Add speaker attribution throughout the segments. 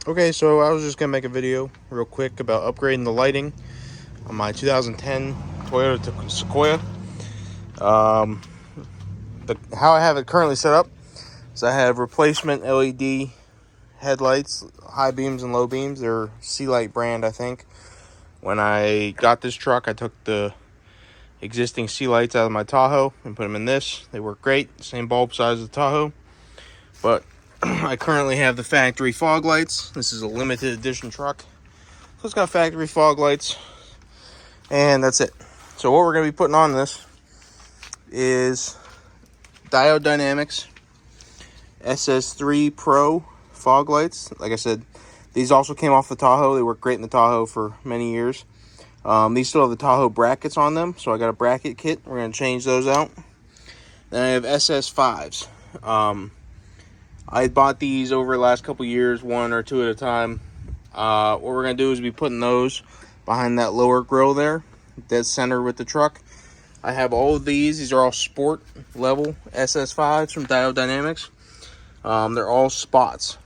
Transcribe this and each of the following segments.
Speaker 1: Okay, so I was just gonna make a video real quick about upgrading the lighting on my 2010 Toyota Sequoia. Um, how I have it currently set up is I have replacement LED headlights, high beams and low beams. They're Sea-Light brand, I think. When I got this truck, I took the existing Sea-Lights out of my Tahoe and put them in this. They work great, same bulb size as the Tahoe, but I currently have the factory fog lights. This is a limited edition truck, so it's got factory fog lights, and that's it. So what we're going to be putting on this is Diode Dynamics SS3 Pro fog lights. Like I said, these also came off the Tahoe. They work great in the Tahoe for many years. These still have the Tahoe brackets on them, so I got a bracket kit. We're going to change those out. Then I have SS5s. I bought these over the last couple years, one or two at a time. What we're going to do is be putting those behind that lower grill there, dead center with the truck. I have all of these. These are all sport level SS5s from Diode Dynamics. They're all spots,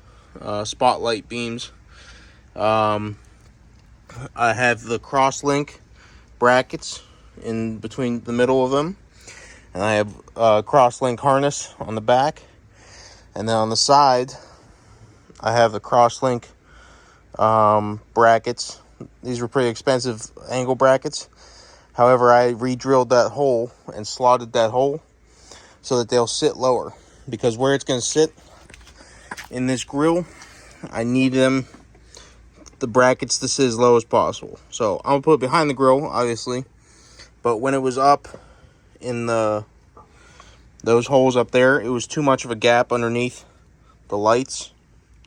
Speaker 1: spotlight beams. I have the crosslink brackets in between the middle of them. And I have a crosslink harness on the back. And then on the side, I have the crosslink brackets. These were pretty expensive angle brackets. However, I re-drilled that hole and slotted that hole so that they'll sit lower. Because where it's going to sit in this grill, I need the brackets to sit as low as possible. So I'm going to put it behind the grill, obviously. But when it was up in those holes up there, it was too much of a gap underneath the lights.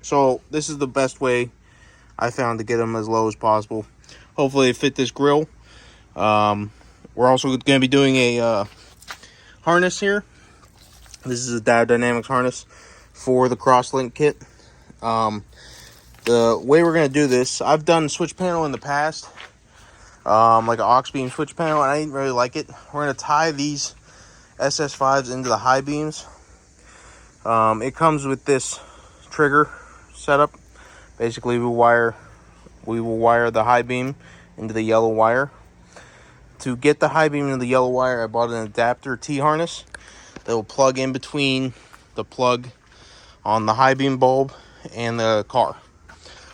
Speaker 1: So this is the best way I found to get them as low as possible. Hopefully it fit this grill. We're also going to be doing a harness here. This is a Diode Dynamics harness for the crosslink kit. The way we're going to do this, I've done switch panel in the past, like an aux beam switch panel, and I didn't really like it. We're going to tie these SS5s into the high beams. It comes with this trigger setup. Basically, we will wire the high beam into the yellow wire. To get the high beam into the yellow wire, I bought an adapter T-harness that will plug in between the plug on the high beam bulb and the car.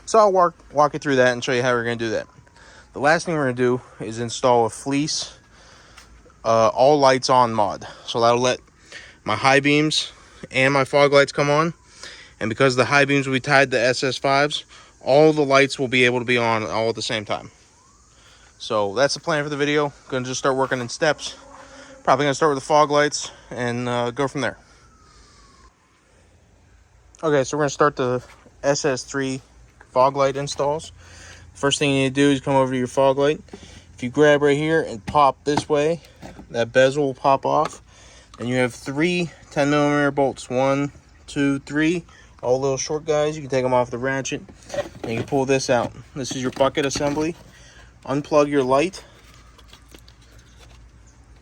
Speaker 1: So I'll walk you through that and show you how we're going to do that. The last thing we're going to do is install a fleece all lights on mod. So that'll let my high beams and my fog lights come on. And because the high beams will be tied to SS5s, all the lights will be able to be on all at the same time. So that's the plan for the video. Going to just start working in steps. Probably going to start with the fog lights and go from there. Okay, so we're going to start the SS3 fog light installs. First thing you need to do is come over to your fog light. If you grab right here and pop this way, that bezel will pop off. And you have 3 10mm bolts. 1, 2, 3. All little short guys. You can take them off the ratchet. And you can pull this out. This is your bucket assembly. Unplug your light.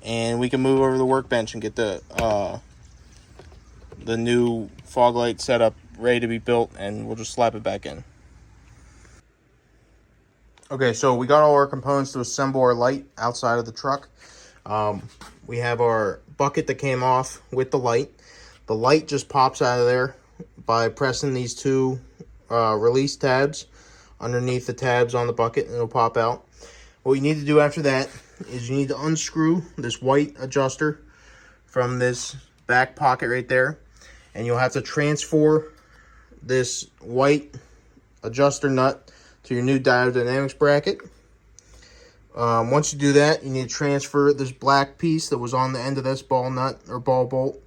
Speaker 1: And we can move over to the workbench and get the new fog light setup ready to be built. And we'll just slap it back in. Okay, so we got all our components to assemble our light outside of the truck. We have our bucket that came off with the light. The light just pops out of there by pressing these two release tabs underneath the tabs on the bucket, and it'll pop out. What you need to do after that is you need to unscrew this white adjuster from this back pocket right there, and you'll have to transfer this white adjuster nut to your new Diode Dynamics bracket. Once you do that, you need to transfer this black piece that was on the end of this ball nut or ball bolt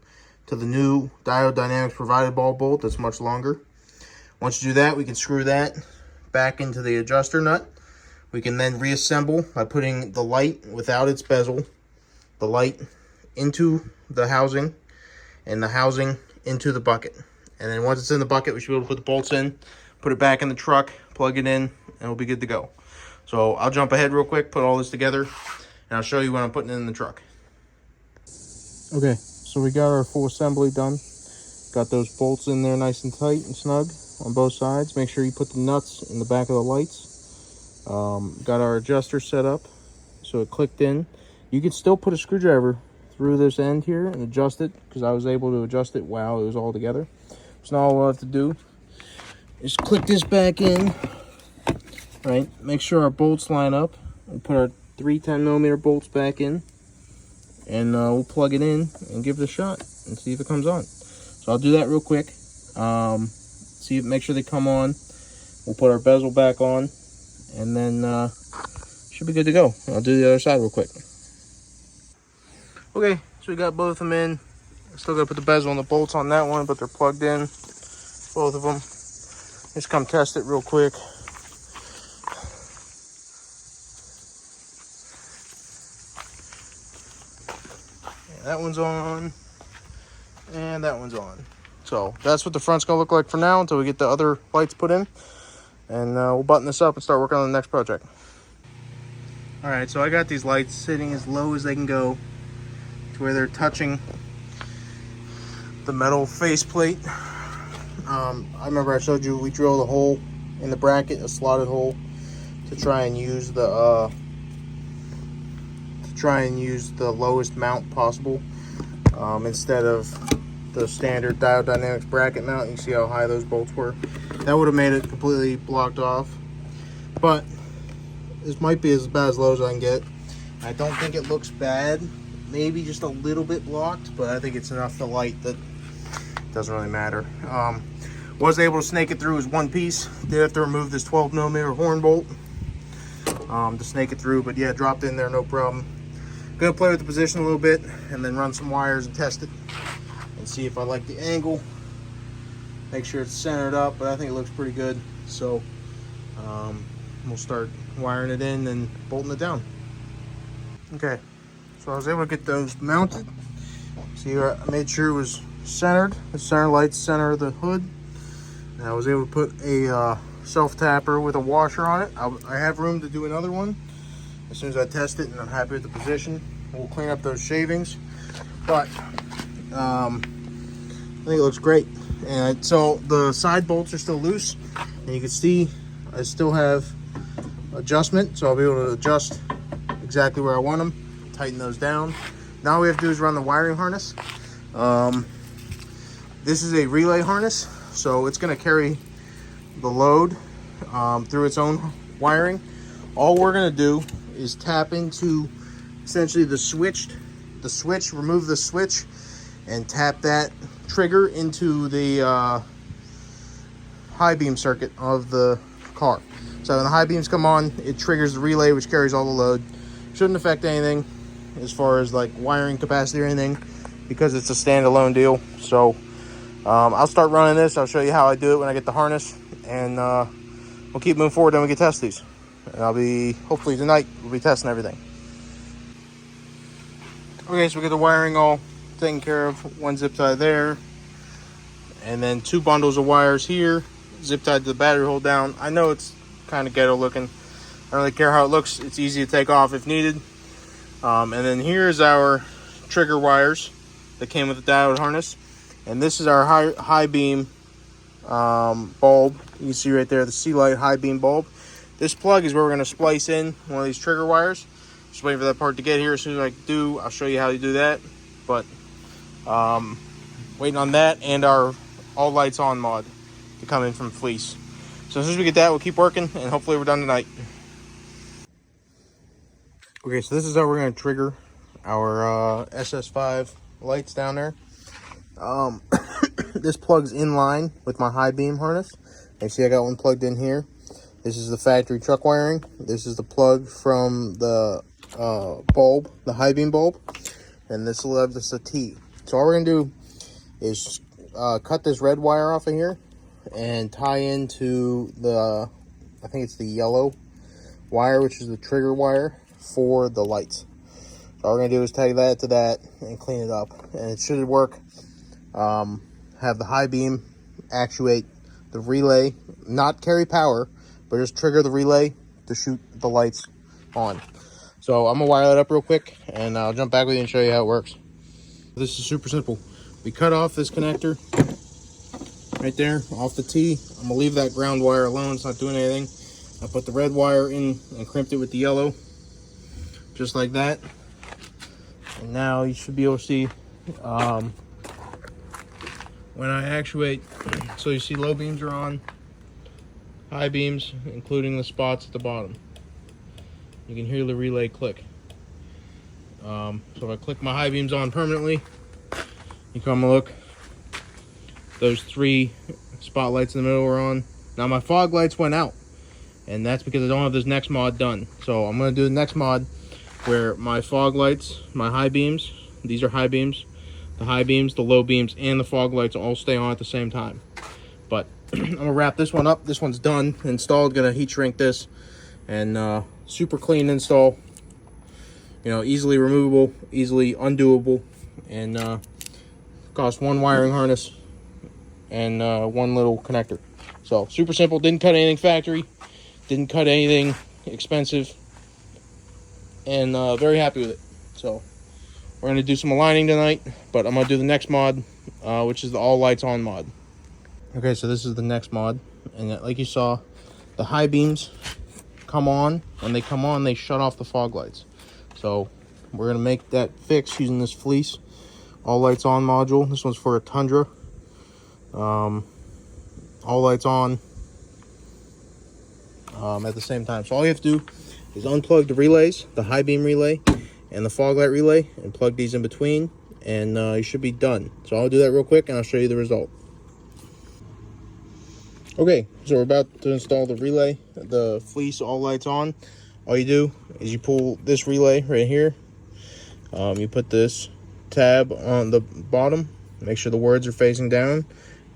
Speaker 1: to the new Diode Dynamics provided ball bolt that's much longer. Once you do that, we can screw that back into the adjuster nut. We can then reassemble by putting the light without its bezel, the light into the housing, and the housing into the bucket. And then once it's in the bucket, we should be able to put the bolts in, put it back in the truck, plug it in, and it'll be good to go. So I'll jump ahead real quick, put all this together, and I'll show you when I'm putting it in the truck. Okay, so we got our full assembly done. Got those bolts in there nice and tight and snug. on both sides. Make sure you put the nuts in the back of the lights. Got our adjuster set up so it clicked in. You could still put a screwdriver through this end here and adjust it, because I was able to adjust it while it was all together. So now all we'll have to do is click this back in, right? Make sure our bolts line up. We'll put our 3 10mm bolts back in, and we'll plug it in and give it a shot and see if it comes on. So I'll do that real quick. Make sure they come on. We'll put our bezel back on, and then should be good to go. I'll do the other side real quick. Okay, so we got both of them in. Still gotta put the bezel and the bolts on that one, but they're plugged in, both of them. Just come test it real quick. Yeah, that one's on, and that one's on. So that's what the front's gonna look like for now until we get the other lights put in. And we'll button this up and start working on the next project. All right, so I got these lights sitting as low as they can go to where they're touching the metal faceplate. I remember I showed you we drilled a hole in the bracket, a slotted hole, to try and use the lowest mount possible, instead of the standard Diode Dynamics bracket mount. You see how high those bolts were. That would have made it completely blocked off, but this might be about as low as I can get. I don't think it looks bad. Maybe just a little bit blocked, but I think it's enough to light that it doesn't really matter. Was able to snake it through as one piece. Did have to remove this 12mm horn bolt to snake it through, but yeah, dropped in there no problem. Gonna play with the position a little bit and then run some wires and test it and see if I like the angle. Make sure it's centered up, but I think it looks pretty good. So we'll start wiring it in and bolting it down. Okay, so I was able to get those mounted. See, I made sure it was centered. The center light's center of the hood. And I was able to put a self tapper with a washer on it. I have room to do another one as soon as I test it and I'm happy with the position. We'll clean up those shavings, but I think it looks great. And so the side bolts are still loose, and you can see I still have adjustment, so I'll be able to adjust exactly where I want them, tighten those down. Now all we have to do is run the wiring harness. This is a relay harness, so it's going to carry the load through its own wiring. All we're going to do is tap into essentially the switch, remove the switch, and tap that trigger into the high beam circuit of the car. So when the high beams come on, it triggers the relay, which carries all the load. Shouldn't affect anything as far as like wiring capacity or anything, because it's a standalone deal. So I'll start running this. I'll show you how I do it when I get the harness, and we'll keep moving forward. Then we can test these, and hopefully tonight we'll be testing everything. Okay, so we get the wiring all taken care of. One zip tie there, and then 2 bundles of wires here, zip tied to the battery hold down. I know it's kind of ghetto looking. I don't really care how it looks. It's easy to take off if needed. And then here's our trigger wires that came with the diode harness, and this is our high beam bulb. You can see right there the C-Light high beam bulb. This plug is where we're going to splice in one of these trigger wires. Just waiting for that part to get here. As soon as I do, I'll show you how to do that. But waiting on that and our all lights on mod to come in from Fleece. So as soon as we get that, we'll keep working, and hopefully we're done tonight. Okay, so this is how we're going to trigger our SS5 lights down there. This plugs in line with my high beam harness. You see I got one plugged in here. This is the factory truck wiring. This is the plug from the bulb, the high beam bulb, and this will have this a T. So all we're going to do is cut this red wire off of here and tie into the, I think it's the yellow wire, which is the trigger wire for the lights. So all we're gonna do is tag that to that and clean it up, and it should work. Have the high beam actuate the relay, not carry power, but just trigger the relay to shoot the lights on. So I'm gonna wire that up real quick, and I'll jump back with you and show you how it works. This is super simple. We cut off this connector right there off the T. I'm gonna leave that ground wire alone, it's not doing anything. I put the red wire in and crimped it with the yellow, just like that. And now you should be able to see when I actuate. So you see low beams are on, high beams, including the spots at the bottom. You can hear the relay click. So if I click my high beams on permanently, you come and look, those 3 spotlights in the middle are on. Now my fog lights went out, and that's because I don't have this next mod done. So I'm going to do the next mod where my fog lights, my high beams, these are high beams, the high beams, the low beams, and the fog lights all stay on at the same time. But I'm going to wrap this one up. This one's done, installed. Going to heat shrink this, and super clean install. You know, easily removable, easily undoable, and cost 1 wiring harness and 1 little connector. So super simple. Didn't cut anything factory, didn't cut anything expensive, and very happy with it. So we're gonna do some aligning tonight, but I'm gonna do the next mod, which is the all lights on mod. Okay, so this is the next mod, and like you saw, the high beams come on. When they come on, they shut off the fog lights. So we're gonna make that fix using this fleece all lights on module. This one's for a Tundra. All lights on at the same time. So all you have to do is unplug the relays, the high beam relay and the fog light relay, and plug these in between, and you should be done. So I'll do that real quick and I'll show you the result. Okay, so we're about to install the relay, the fleece all lights on. All you do is you pull this relay right here. You put this tab on the bottom, make sure the words are facing down,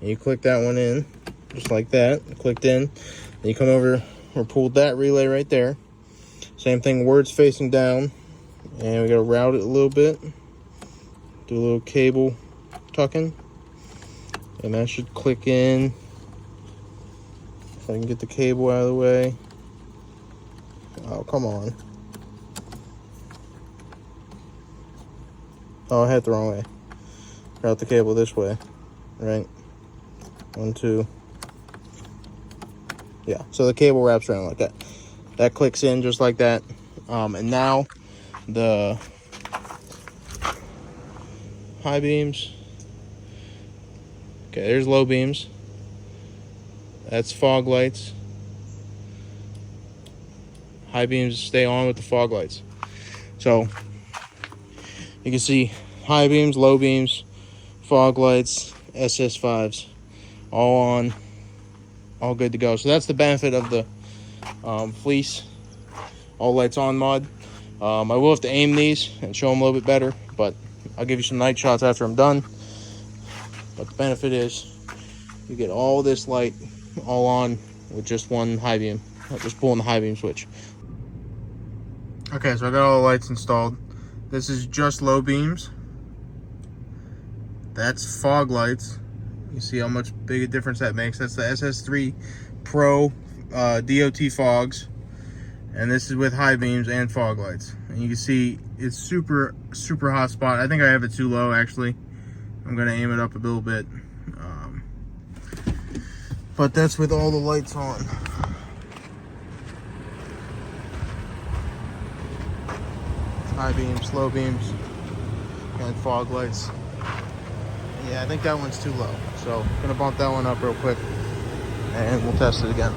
Speaker 1: and you click that one in, just like that, clicked in. And you come over or pulled that relay right there. Same thing, words facing down, and we gotta route it a little bit. Do a little cable tucking, and that should click in. If I can get the cable out of the way. Oh, come on. Oh, I had it the wrong way. Route the cable this way, right? 1, 2. Yeah, so the cable wraps around like that. That clicks in just like that. And now the high beams. Okay, there's low beams. That's fog lights. High beams stay on with the fog lights. So you can see high beams, low beams, fog lights, SS5s, all on, all good to go. So that's the benefit of the fleece all lights on mod. I will have to aim these and show them a little bit better, but I'll give you some night shots after I'm done. But the benefit is you get all this light all on with just one high beam. Just pulling the high beam switch. Okay, so I got all the lights installed. This is just low beams. That's fog lights. You see how much big a difference that makes. That's the SS3 Pro DOT fogs. And this is with high beams and fog lights. And you can see it's super hot spot. I think I have it too low actually. I'm gonna aim it up a little bit. But that's with all the lights on. High beams, low beams, and fog lights. Yeah, I think that one's too low. So I'm gonna bump that one up real quick and we'll test it again.